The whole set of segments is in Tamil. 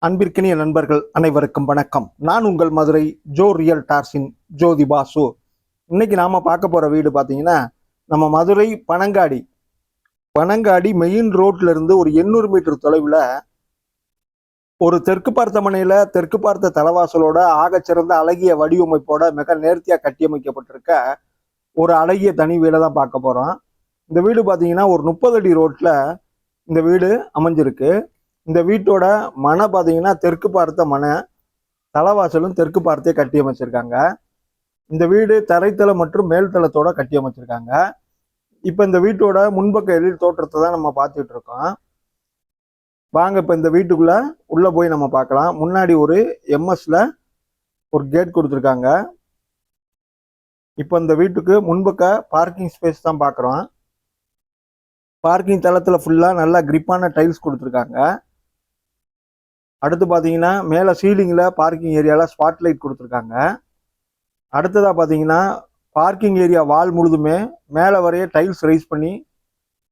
அன்பிற்கினிய நண்பர்கள் அனைவருக்கும் வணக்கம். நான் உங்கள் மதுரை ஜோ ரியல் டார்ஸின் ஜோதி பாசு. இன்னைக்கு நாம பார்க்க போற வீடு பார்த்தீங்கன்னா நம்ம மதுரை பனங்காடி மெயின் ரோட்ல இருந்து ஒரு 800 மீட்டர் தொலைவில் ஒரு தெற்கு பார்த்த மனையில தெற்கு பார்த்த தலைவாசலோட ஆகச்சிறந்த அழகிய வடிவமைப்போட மிக நேர்த்தியா கட்டியமைக்கப்பட்டிருக்க ஒரு அழகிய தனி வீடை தான் பார்க்க போறோம். இந்த வீடு பார்த்தீங்கன்னா ஒரு 30 அடி ரோட்ல இந்த வீடு அமைஞ்சிருக்கு. இந்த வீட்டோட மனை பார்த்தீங்கன்னா தெற்கு பார்த்த மனை, தலைவாசலும் தெற்கு பார்த்தே கட்டி அமைச்சிருக்காங்க. இந்த வீடு தரைத்தளம் மற்றும் மேல்தளத்தோட கட்டி அமைச்சிருக்காங்க. இப்போ இந்த வீட்டோட முன்பக்க எழில் தோற்றத்தை தான் நம்ம பார்த்துட்டு இருக்கோம். வாங்க இப்போ இந்த வீட்டுக்குள்ள உள்ள போய் நம்ம பார்க்கலாம். முன்னாடி ஒரு எம்எஸ்ல ஒரு கேட் கொடுத்துருக்காங்க. இப்போ இந்த வீட்டுக்கு முன்பக்க பார்க்கிங் ஸ்பேஸ் தான் பார்க்குறோம். பார்க்கிங் தளத்துல ஃபுல்லா நல்லா கிரிப்பான டைல்ஸ் கொடுத்துருக்காங்க. அடுத்து பார்த்தீங்கன்னா மேலே சீலிங்கில் பார்க்கிங் ஏரியாவில் ஸ்பாட் லைட் கொடுத்துருக்காங்க. அடுத்ததாக பார்த்தீங்கன்னா பார்க்கிங் ஏரியா வால் முழுதுமே மேலே வரைய டைல்ஸ் ரைஸ் பண்ணி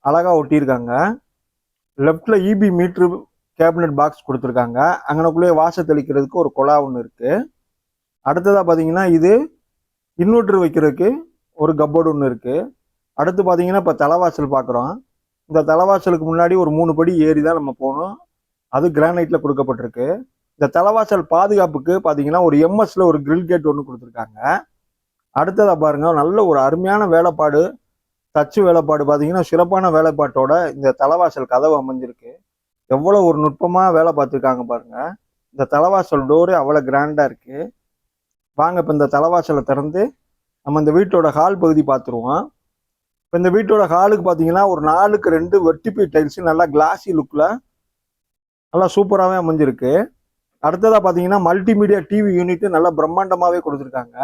அழகாக ஒட்டியிருக்காங்க. லெஃப்டில் இபி மீட்ரு கேபினட் பாக்ஸ் கொடுத்துருக்காங்க. அங்கனக்குள்ளேயே வாச தெளிக்கிறதுக்கு ஒரு குழா ஒன்று இருக்குது. அடுத்ததாக பார்த்தீங்கன்னா இது இன்வெர்டர் வைக்கிறதுக்கு ஒரு கப்போர்டு ஒன்று இருக்குது. அடுத்து பார்த்தீங்கன்னா இப்போ தலைவாசல் பார்க்குறோம். இந்த தலைவாசலுக்கு முன்னாடி ஒரு 3 படி ஏறி தான் நம்ம போகணும். அது கிரானைட்ல கொடுக்கப்பட்டிருக்கு. இந்த தலைவாசல் பாதுகாப்புக்கு பார்த்தீங்கன்னா ஒரு எம்எஸ்ல ஒரு கிரில் கேட் ஒன்று கொடுத்துருக்காங்க. அடுத்ததா பாருங்க, நல்ல ஒரு அருமையான வேலைப்பாடு, தச்சு வேலைப்பாடு பார்த்தீங்கன்னா சிறப்பான வேலைப்பாட்டோட இந்த தலைவாசல் கதவு அமைஞ்சிருக்கு. எவ்வளோ ஒரு நுட்பமாக வேலை பார்த்துருக்காங்க பாருங்க. இந்த தலைவாசல் டோரு அவ்வளோ கிராண்டா இருக்கு. வாங்க இப்போ இந்த தலைவாசலை திறந்து நம்ம இந்த வீட்டோட ஹால் பகுதி பார்த்துருவோம். இப்போ இந்த வீட்டோட ஹாலுக்கு பார்த்தீங்கன்னா ஒரு 4க்கு 2 வெர்டிபி டைல்ஸ் நல்லா கிளாசி லுக்கில் நல்லா சூப்பராகவே அமைஞ்சிருக்கு. அடுத்ததாக பார்த்தீங்கன்னா மல்டிமீடியா டிவி யூனிட் நல்லா பிரம்மாண்டமாகவே கொடுத்துருக்காங்க.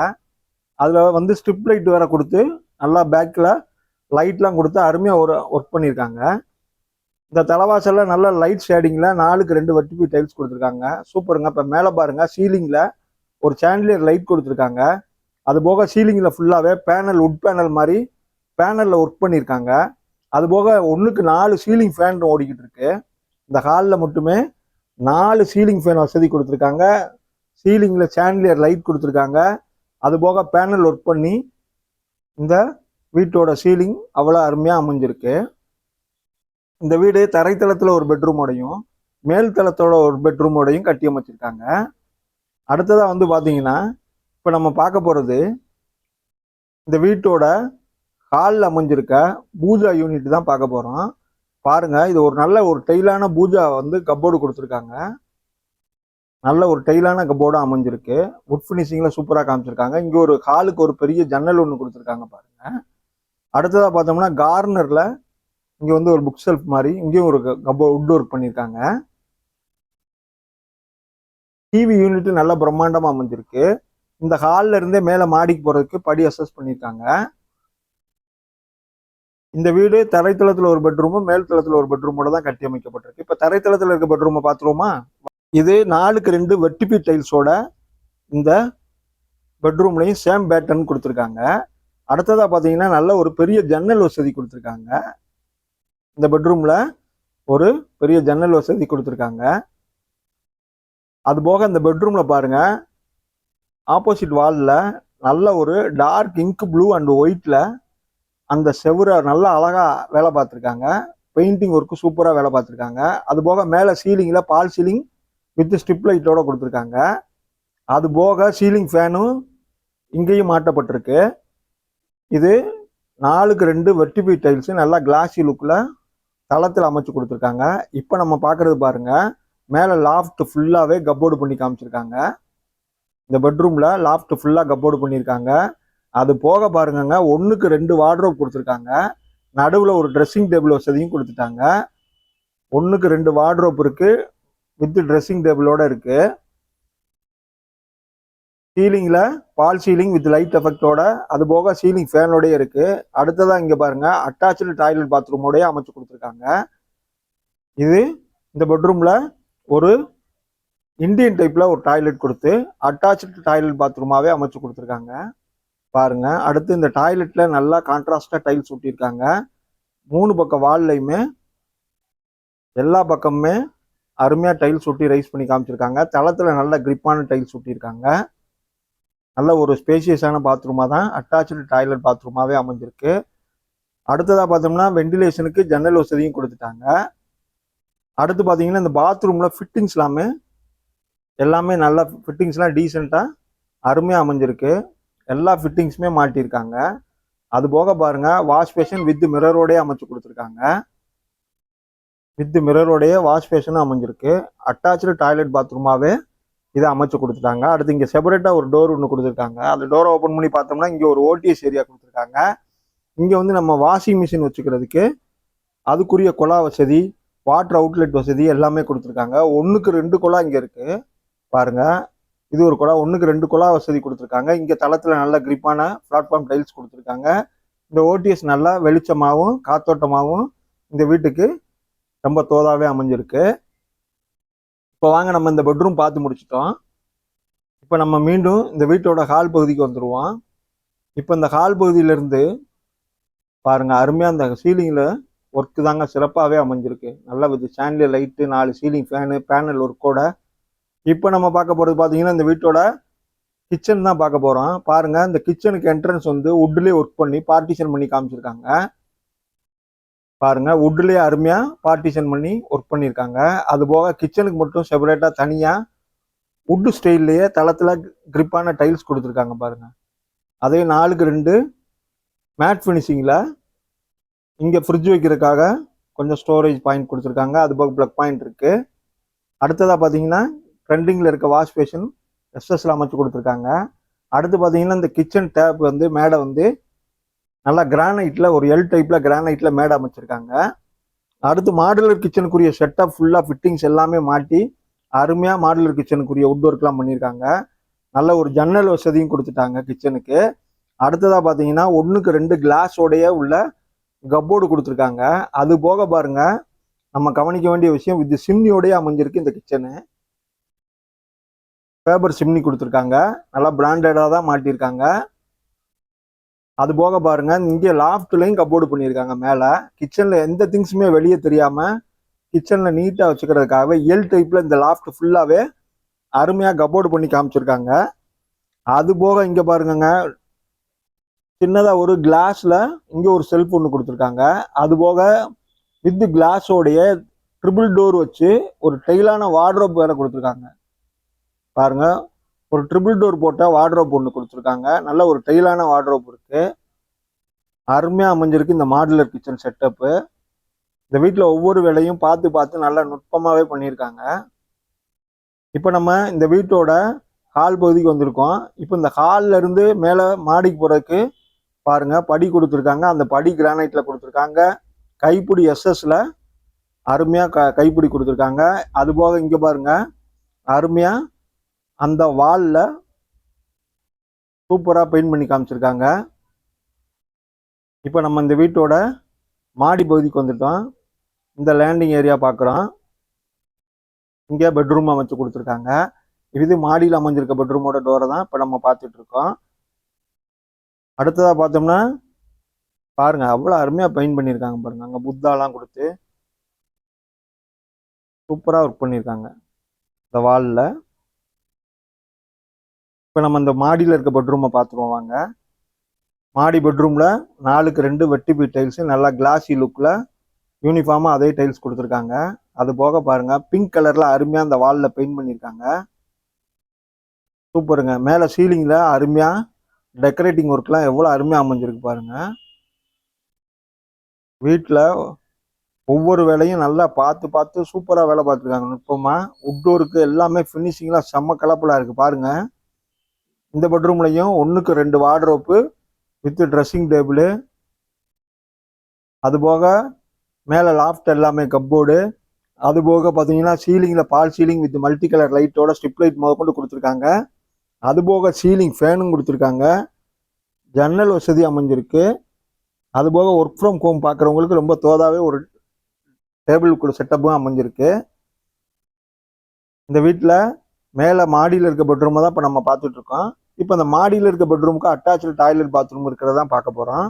அதில் ஸ்ட்ரிப் லைட் வேற கொடுத்து நல்லா பேக்கில் லைட்லாம் கொடுத்து அருமையாக ஒரு ஒர்க் பண்ணியிருக்காங்க. இந்த தலைவாசலில் நல்ல லைட் ஷேடிங்கில் 4க்கு 2 வெர்டிபி டைல்ஸ் கொடுத்துருக்காங்க. சூப்பருங்க. இப்போ மேலே பாருங்கள், சீலிங்கில் ஒரு சாண்டிலியர் லைட் கொடுத்துருக்காங்க. அது போக சீலிங்கில் ஃபுல்லாகவே பேனல், உட் பேனல் மாதிரி பேனலில் ஒர்க் பண்ணியிருக்காங்க. அது போக 1க்கு 4 சீலிங் ஃபேன் ஓடிக்கிட்டு இருக்கு. இந்த ஹாலில் மட்டுமே 4 சீலிங் ஃபேன் வசதி கொடுத்துருக்காங்க. சீலிங்கில் சாண்டிலியர் லைட் கொடுத்துருக்காங்க. அது போக பேனல் ஒர்க் பண்ணி இந்த வீட்டோட சீலிங் அவ்வளோ அருமையாக அமைஞ்சிருக்கு. இந்த வீடு தரைத்தளத்தில் ஒரு பெட்ரூமோடையும் மேல் தளத்தோட ஒரு பெட்ரூமோடையும் கட்டி அமைச்சிருக்காங்க. அடுத்ததாக பார்த்தீங்கன்னா இப்போ நம்ம பார்க்க போகிறது இந்த வீட்டோட ஹாலில் அமைஞ்சிருக்க பூஜா யூனிட் தான் பார்க்க போகிறோம். பாருங்க, இது ஒரு நல்ல ஒரு டைலான பூஜா கப்போர்டு கொடுத்துருக்காங்க. நல்ல ஒரு டைலான கப்போர்டு அமைஞ்சிருக்கு. வுட் ஃபினிஷிங்ல சூப்பராக காமிச்சிருக்காங்க. இங்கே ஒரு ஹாலுக்கு ஒரு பெரிய ஜன்னல் ஒன்று கொடுத்துருக்காங்க பாருங்க. அடுத்ததாக பார்த்தோம்னா கார்னர்ல இங்கே ஒரு புக் ஷெல்ஃப் மாதிரி இங்கேயும் ஒரு வுட் ஒர்க் பண்ணியிருக்காங்க. டிவி யூனிட் நல்ல பிரம்மாண்டமாக அமைஞ்சிருக்கு. இந்த ஹாலில் இருந்தே மேலே மாடிக்கு போகிறதுக்கு படி அசஸ் பண்ணியிருக்காங்க. இந்த வீடு தரைத்தளத்தில் ஒரு பெட்ரூமும் மேல் தளத்தில் ஒரு பெட்ரூமோட தான் கட்டி அமைக்கப்பட்டிருக்கு. இப்போ தரைத்தளத்தில் இருக்க பெட்ரூமை பார்த்துருவோமா? இது 4க்கு 2 வெர்டிபி டைல்ஸோட இந்த பெட்ரூம்லையும் சேம் பேட்டர்ன் கொடுத்துருக்காங்க. அடுத்ததாக பார்த்தீங்கன்னா நல்ல ஒரு பெரிய ஜன்னல் வசதி கொடுத்துருக்காங்க. இந்த பெட்ரூமில் ஒரு பெரிய ஜன்னல் வசதி கொடுத்துருக்காங்க. அது போக இந்த பெட்ரூமில் பாருங்க, ஆப்போசிட் வாலில் நல்ல ஒரு டார்க் இங்க் ப்ளூ அண்ட் ஒயிட்டில் அந்த செவுரை நல்லா அழகா வேலை பார்த்துருக்காங்க. பெயிண்டிங் ஒர்க்கு சூப்பராக வேலை பார்த்துருக்காங்க. அது போக மேலே சீலிங்கில் பால் சீலிங் வித் ஸ்ட்ரிப் லைட்டோட கொடுத்துருக்காங்க. அது போக சீலிங் ஃபேனும் இங்கேயும் மாட்டப்பட்டிருக்கு. இது 4க்கு 2 வெர்டிபி டைல்ஸ் நல்லா கிளாசி லுக்கில் தளத்தில் அமைச்சு கொடுத்துருக்காங்க. இப்போ நம்ம பார்க்குறது பாருங்க, மேலே லாஃப்ட் ஃபுல்லாகவே கப்போர்டு பண்ணி காமிச்சிருக்காங்க. இந்த பெட்ரூமில் லாஃப்ட் ஃபுல்லாக கப்போர்டு பண்ணியிருக்காங்க. அது போக பாருங்க, 1க்கு 2 வார்ட்ரோப் கொடுத்துருக்காங்க. நடுவில் ஒரு ட்ரெஸ்ஸிங் டேபிள் வசதியும் கொடுத்துட்டாங்க. 1க்கு 2 வார்ட்ரோப் இருக்கு, வித் ட்ரெஸ்ஸிங் டேபிளோட இருக்கு. சீலிங்ல பால் சீலிங் வித் லைட் எஃபெக்டோட, அது போக சீலிங் ஃபேனோடய இருக்கு. அடுத்ததான் இங்க பாருங்க, அட்டாச்சு டாய்லெட் பாத்ரூமோடய அமைச்சு கொடுத்துருக்காங்க. இது இந்த பெட்ரூம்ல ஒரு இந்தியன் டைப்ல ஒரு டாய்லெட் கொடுத்து அட்டாச்சு டாய்லெட் பாத்ரூமாவே அமைச்சு கொடுத்துருக்காங்க பாருங்க. அடுத்து இந்த டாய்லெட்ல நல்லா கான்ட்ராஸ்டா டைல்ஸ் ஒட்டியிருக்காங்க. 3 பக்கம் வால்லையுமே எல்லா பக்கமுமே அருமையாக டைல்ஸ் ஒட்டி ரைஸ் பண்ணி காமிச்சிருக்காங்க. தளத்தில் நல்ல கிரிப்பான டைல்ஸ் ஒட்டியிருக்காங்க. நல்ல ஒரு ஸ்பேசியஸான பாத்ரூமாக தான் அட்டாச்சு டாய்லெட் பாத்ரூமாகவே அமைஞ்சிருக்கு. அடுத்ததாக பார்த்தோம்னா வெண்டிலேஷனுக்கு ஜன்னல் வசதியும் கொடுத்துட்டாங்க. அடுத்து பார்த்தீங்கன்னா இந்த பாத்ரூமில் ஃபிட்டிங்ஸ் எல்லாமே நல்ல ஃபிட்டிங்ஸ்லாம் டீசெண்டாக அருமையாக அமைஞ்சிருக்கு. எல்லா ஃபிட்டிங்ஸுமே மாட்டியிருக்காங்க. அது போக பாருங்க வாஷ் பேஷன் வித் மிரரோடய அமைச்சு கொடுத்துருக்காங்க. வித் மிரரோடைய வாஷ் பேஷனும் அமைஞ்சிருக்கு. அட்டாச்சு டாய்லெட் பாத்ரூமாகவே இதை அமைச்சு கொடுத்துட்டாங்க. அடுத்து இங்கே செப்பரேட்டாக ஒரு டோர் ஒன்று கொடுத்துருக்காங்க. அந்த டோரை ஓப்பன் பண்ணி பார்த்தோம்னா இங்கே ஒரு ஓடிஎஸ் ஏரியா கொடுத்துருக்காங்க. இங்கே வந்து நம்ம வாஷிங் மிஷின் வச்சுக்கிறதுக்கு அதுக்குரிய குழா வசதி, வாட்டர் அவுட்லெட் வசதி எல்லாமே கொடுத்துருக்காங்க. 1க்கு 2 குழா இங்கே இருக்குது பாருங்க. இது ஒரு குழா, 1க்கு 2 குழா வசதி கொடுத்துருக்காங்க. இங்கே தளத்தில் நல்ல கிரிப்பான பிளாட்ஃபார்ம் டைல்ஸ் கொடுத்துருக்காங்க. இந்த ஓடிஎஸ் நல்லா வெளிச்சமாகவும் காத்தோட்டமாகவும் இந்த வீட்டுக்கு ரொம்ப தோதாவே அமைஞ்சிருக்கு. இப்போ வாங்க நம்ம இந்த பெட்ரூம் பார்த்து முடிச்சிட்டோம். இப்போ நம்ம மீண்டும் இந்த வீட்டோட ஹால் பகுதிக்கு வந்துடுவோம். இப்போ இந்த ஹால் பகுதியிலேருந்து பாருங்க அருமையாக அந்த சீலிங்கில் ஒர்க்கு தாங்க சிறப்பாகவே அமைஞ்சிருக்கு. நல்லா with chandelier light, 4 ceiling fan, panel ஒர்க்கோட. இப்போ நம்ம பார்க்க போகிறது பார்த்தீங்கன்னா இந்த வீட்டோட கிச்சன் தான் பார்க்க போகிறோம். பாருங்க இந்த கிச்சனுக்கு என்ட்ரன்ஸ் வந்து வுட்லேயே ஒர்க் பண்ணி பார்ட்டிஷன் பண்ணி காமிச்சிருக்காங்க. பாருங்க வுட்லேயே அருமையாக பார்ட்டிஷன் பண்ணி ஒர்க் பண்ணியிருக்காங்க. அது போக கிச்சனுக்கு மட்டும் செப்பரேட்டாக தனியாக வுட்டு ஸ்டைல்லையே தளத்தில் கிரிப்பான டைல்ஸ் கொடுத்துருக்காங்க பாருங்க. அதே 4க்கு 2 மேட் ஃபினிஷிங்கில் இங்கே ஃப்ரிட்ஜ் வைக்கிறதுக்காக கொஞ்சம் ஸ்டோரேஜ் பாயிண்ட் கொடுத்துருக்காங்க. அது போக ப்ளக் பாயிண்ட் இருக்குது. அடுத்ததாக பார்த்தீங்கன்னா ட்ரெண்டிங்கில் இருக்க வாஷ் பேஷன் எஸ்எஸ்ல அமைச்சு கொடுத்துருக்காங்க. அடுத்து பார்த்தீங்கன்னா இந்த கிச்சன் டேப் வந்து மேடை வந்து நல்லா கிரானைட்டில் ஒரு எல் டைப்பில் கிரானைட்டில் மேடை அமைச்சிருக்காங்க. அடுத்து மாடுலர் கிச்சனுக்குரிய செட்டப் ஃபுல்லாக ஃபிட்டிங்ஸ் எல்லாமே மாட்டி அருமையாக மாடுலர் கிச்சனுக்குரிய வுட் ஒர்க்லாம் பண்ணியிருக்காங்க. நல்ல ஒரு ஜன்னல் வசதியும் கொடுத்துட்டாங்க கிச்சனுக்கு. அடுத்ததாக பார்த்தீங்கன்னா 1க்கு 2 கிளாஸோடைய உள்ள கப்போர்டு கொடுத்துருக்காங்க. அது போக பாருங்க நம்ம கவனிக்க வேண்டிய விஷயம் வித் சிம்னியோடய அமைஞ்சிருக்கு இந்த கிச்சனு. பேப்பர் சிம்னி கொடுத்துருக்காங்க. நல்லா பிராண்டடாக தான் மாட்டியிருக்காங்க. அது போக பாருங்க இங்கே லாஃப்ட்லையும் கப்போர்டு பண்ணியிருக்காங்க. மேலே கிச்சனில் எந்த திங்ஸுமே வெளியே தெரியாமல் கிச்சனில் நீட்டாக வச்சுக்கிறதுக்காக எல் டைப்பில் இந்த லாஃப்ட் ஃபுல்லாகவே அருமையாக கப்போர்டு பண்ணி காமிச்சிருக்காங்க. அது போக இங்கே பாருங்கங்க சின்னதாக ஒரு கிளாஸில் இங்கே ஒரு செல்ஃப் ஒன்று கொடுத்துருக்காங்க. அது போக வித் கிளாஸோடைய ட்ரிபிள் டோர் வச்சு ஒரு டெய்லான வார்ட்ரோப் வேற கொடுத்துருக்காங்க. பாருங்க ஒரு ட்ரிபிள் டோர் போட்ட வார்ட்ரோப் ஒன்று கொடுத்துருக்காங்க. நல்ல ஒரு டெய்லான வார்ட்ரோப் இருக்கு. அருமையாக அமைஞ்சிருக்கு இந்த மாடுலர் கிச்சன் செட்டப்பு. இந்த வீட்டில் ஒவ்வொரு வேலையும் பார்த்து பார்த்து நல்லா நுட்பமாகவே பண்ணியிருக்காங்க. இப்போ நம்ம இந்த வீட்டோட ஹால் பகுதிக்கு வந்திருக்கோம். இப்போ இந்த ஹால்ல இருந்து மேலே மாடிக்கு போகிறதுக்கு பாருங்க படி கொடுத்துருக்காங்க. அந்த படி கிரானைட்ல கொடுத்துருக்காங்க. கைப்பிடி எஸ்எஸ்ல அருமையாக கைப்பிடி கொடுத்துருக்காங்க. அது போக இங்கே பாருங்க அருமையாக அந்த வாலில் சூப்பராக பெயிண்ட் பண்ணி காமிச்சிருக்காங்க. இப்போ நம்ம இந்த வீட்டோட மாடி பகுதிக்கு வந்துட்டோம். இந்த லேண்டிங் ஏரியா பார்க்குறோம். இங்கே பெட்ரூம் அமைச்சு கொடுத்துருக்காங்க. இது மாடியில் அமைஞ்சிருக்க பெட்ரூமோட டோரை தான் இப்போ நம்ம பார்த்துட்டு இருக்கோம். அடுத்ததாக பார்த்தோம்னா பாருங்க அவ்வளோ அருமையாக பெயிண்ட் பண்ணியிருக்காங்க பாருங்க. அங்கே புத்தாலாம் கொடுத்து சூப்பராக ஒர்க் பண்ணியிருக்காங்க இந்த வாலில். இப்போ நம்ம இந்த மாடியில் இருக்க பெட்ரூமை பார்த்துருவோம் வாங்க. மாடி பெட்ரூமில் 4க்கு 2 வெட்டிபி டைல்ஸு நல்லா கிளாஸி லுக்கில் யூனிஃபார்மாக அதே டைல்ஸ் கொடுத்துருக்காங்க. அது போக பாருங்கள் பிங்க் கலரில் அருமையாக அந்த வாலில் பெயிண்ட் பண்ணியிருக்காங்க. சூப்பருங்க. மேலே சீலிங்கில் அருமையாக டெக்கரேட்டிங் ஒர்க்லாம் எவ்வளோ அருமையாக அமைஞ்சிருக்கு பாருங்கள். வீட்டில் ஒவ்வொரு வேலையும் நல்லா பார்த்து பார்த்து சூப்பராக வேலை பார்த்துருக்காங்க நுட்பமாக. வுட் ஒர்க்கு எல்லாமே ஃபினிஷிங்லாம் செம்ம கலப்பலாக இருக்குது பாருங்கள். இந்த பெட்ரூம்லையும் 1க்கு 2 வார்ட்ரோப்பு வித் ட்ரெஸ்ஸிங் டேபிள். அது போக மேலே லாஃப்ட் எல்லாமே கப்போர்டு. அது போக பார்த்தீங்கன்னா சீலிங்கில் false ceiling with multi colour லைட்டோட ஸ்ட்ரிப் லைட் முதற்கொண்டு கொடுத்துருக்காங்க. அது போக சீலிங் ஃபேனும் கொடுத்துருக்காங்க. ஜன்னல் வசதி அமைஞ்சிருக்கு. அது போக ஒர்க் ஃப்ரம் ஹோம் பார்க்குறவங்களுக்கு ரொம்ப தோதாவே ஒரு டேபிள் செட்டப்பும் அமைஞ்சிருக்கு. இந்த வீட்டில் மேலே மாடியில் இருக்க பெட்ரூமை தான் இப்போ நம்ம பார்த்துட்டு இருக்கோம். இப்போ இந்த மாடியில் இருக்க பெட்ரூமுக்கு அட்டாச்சு டாய்லெட் பாத்ரூம் இருக்கிறதான் பார்க்க போகிறோம்.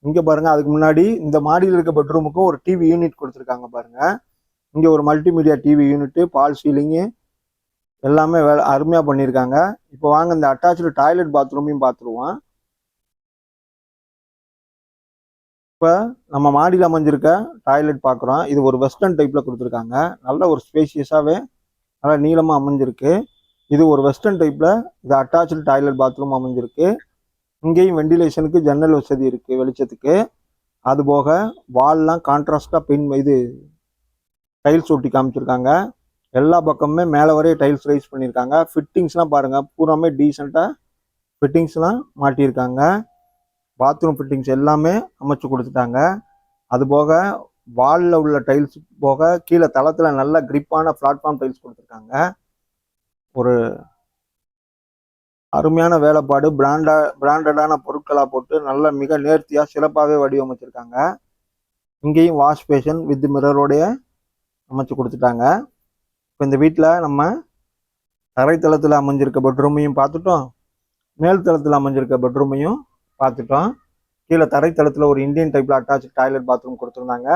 இங்கே பாருங்கள் அதுக்கு முன்னாடி இந்த மாடியில் இருக்க பெட்ரூமுக்கும் ஒரு டிவி யூனிட் கொடுத்துருக்காங்க பாருங்கள். இங்கே ஒரு மல்டிமீடியா டிவி யூனிட்டு, பால் சீலிங்கு எல்லாமே வேலை அருமையாக பண்ணியிருக்காங்க. இப்போ வாங்க இந்த அட்டாச்சு டாய்லெட் பாத்ரூமையும் பார்த்துருவோம். இப்போ நம்ம மாடியில் அமைஞ்சிருக்க டாய்லெட் பார்க்குறோம். இது ஒரு வெஸ்டர்ன் டைப்பில் கொடுத்துருக்காங்க. நல்ல ஒரு ஸ்பேஷியஸாகவே நல்லா நீளமாக அமைஞ்சிருக்கு. இது ஒரு வெஸ்டர்ன் டைப்பில் இது அட்டாச்சு டாய்லெட் பாத்ரூம் அமைஞ்சிருக்கு. இங்கேயும் வெண்டிலேஷனுக்கு ஜன்னல் வசதி இருக்குது வெளிச்சத்துக்கு. அதுபோக வால்லாம் கான்ட்ராஸ்டாக இது டைல்ஸ் ஒட்டி காமிச்சிருக்காங்க. எல்லா பக்கமுமே மேலே வரைய டைல்ஸ் ரைஸ் பண்ணியிருக்காங்க. ஃபிட்டிங்ஸ்லாம் பாருங்கள், பூராமே டீசெண்டாக ஃபிட்டிங்ஸ்லாம் மாட்டியிருக்காங்க. பாத்ரூம் ஃபிட்டிங்ஸ் எல்லாமே அமைச்சு கொடுத்துட்டாங்க. அதுபோக வாலில் உள்ள டைல்ஸ் போக கீழே தளத்தில் நல்ல கிரிப்பான பிளாட்ஃபார்ம் டைல்ஸ் கொடுத்துருக்காங்க. ஒரு அருமையான வேலைப்பாடு, பிராண்டடான பொருட்களாக போட்டு நல்ல மிக நேர்த்தியாக சிறப்பாகவே வடிவமைச்சிருக்காங்க. இங்கேயும் வாஷ் பேஷன் வித் மிரரோடைய அமைச்சு கொடுத்துட்டாங்க. இப்போ இந்த வீட்டில் நம்ம தரைத்தளத்தில் அமைஞ்சிருக்க பெட்ரூமையும் பார்த்துட்டோம், மேல் தளத்தில் அமைஞ்சிருக்க பெட்ரூமையும் பார்த்துட்டோம். கீழே தரைத்தளத்தில் ஒரு இந்தியன் டைப்பில் அட்டாச்சு டாய்லெட் பாத்ரூம் கொடுத்துருந்தாங்க.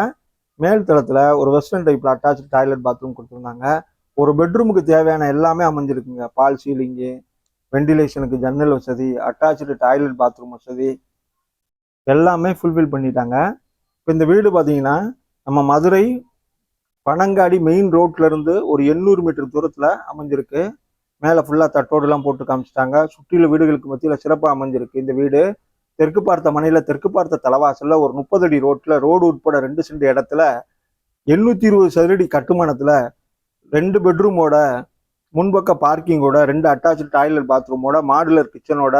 மேல் தளத்தில் ஒரு வெஸ்டர்ன் டைப்பில் அட்டாச்சு டாய்லெட் பாத்ரூம் கொடுத்துருந்தாங்க. ஒரு பெட்ரூமுக்கு தேவையான எல்லாமே அமைஞ்சிருக்குங்க. பால் சீலிங்கு, வெண்டிலேஷனுக்கு ஜன்னல் வசதி, அட்டாச்சு டாய்லெட் பாத்ரூம் வசதி எல்லாமே ஃபுல்ஃபில் பண்ணிட்டாங்க. இப்போ இந்த வீடு பார்த்தீங்கன்னா நம்ம மதுரை பனங்காடி மெயின் ரோட்ல இருந்து ஒரு 800 மீட்டர் தூரத்தில் அமைஞ்சிருக்கு. மேலே ஃபுல்லாக தட்டோடுலாம் போட்டு காமிச்சிட்டாங்க. சுற்றியுள்ள வீடுகளுக்கு மத்தியில் சிறப்பாக அமைஞ்சிருக்கு. இந்த வீடு தெற்கு பார்த்த மனையில் தெற்கு பார்த்த தலைவாசல்ல ஒரு 30 அடி ரோடு உட்பட 2 சென்ட் இடத்துல 820 சதுரடி கட்டுமானத்தில் 2 பெட்ரூமோட, முன்பக்க பார்க்கிங்கோட, 2 அட்டாச்சு டாய்லெட் பாத்ரூமோட, மாடுலர் கிச்சனோட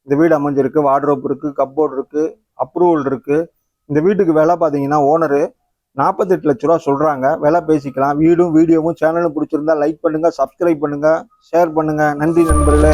இந்த வீடு அமைஞ்சிருக்கு. வார்ட்ரோப் இருக்கு, கப்போர்டு இருக்கு, அப்ரூவல் இருக்கு. இந்த வீட்டுக்கு விலை பார்த்தீங்கன்னா ஓனரு 48 லட்ச ரூபா சொல்றாங்க. விலை பேசிக்கலாம். வீடியோவும் சேனலும் பிடிச்சிருந்தா லைக் பண்ணுங்க, சப்ஸ்கிரைப் பண்ணுங்க, ஷேர் பண்ணுங்க. நன்றி நண்பர்களே.